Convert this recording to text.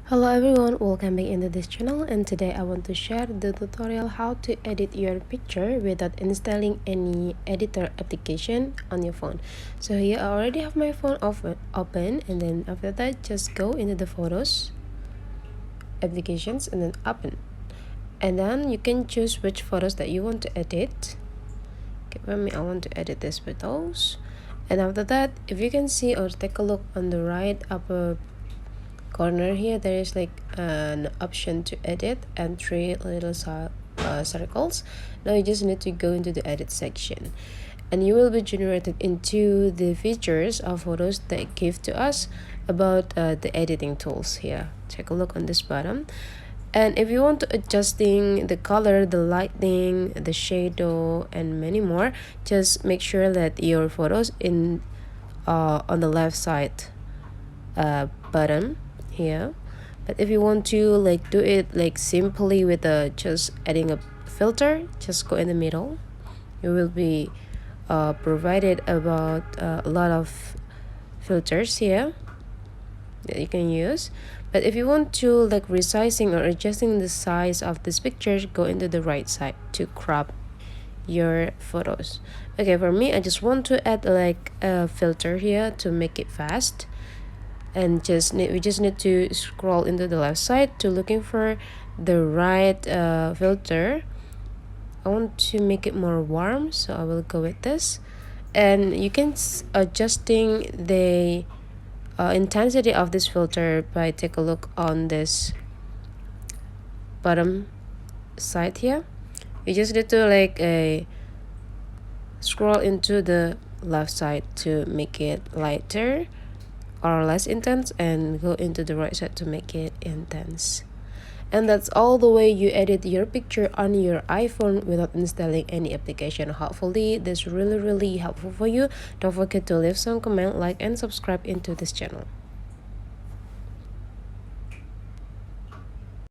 Hello everyone, welcome back into this channel, and today I want to share the tutorial how to edit your picture without installing any editor application on your phone. So here I already have my phone open, and then after that just go into the photos applications and then open, and then you can choose which photos that you want to edit. Okay, for me I want to edit these photos, and after that if you can see or take a look on the right upper corner here, there is like an option to edit and three little circles. Now you just need to go into the edit section, and you will be generated into the features of photos that give to us about the editing tools here. Take a look on this bottom, and if you want to adjusting the color, the lighting, the shadow, and many more, just make sure that your photos in on the left side bottom here. But if you want to like do it like simply with just adding a filter, just go in the middle. You will be provided about a lot of filters here that you can use. But if you want to like resizing or adjusting the size of this picture, go into the right side to crop your photos. Okay, for me I just want to add like a filter here to make it fast, and we just need to scroll into the left side to looking for the right filter. I want to make it more warm, so I will go with this, and you can adjusting the intensity of this filter by take a look on this bottom side here. You just need to like scroll into the left side to make it lighter or less intense, and go into the right side to make it intense. And that's all the way you edit your picture on your iPhone without installing any application. Hopefully this really helpful for you. Don't forget to leave some comment, like, and subscribe into this channel.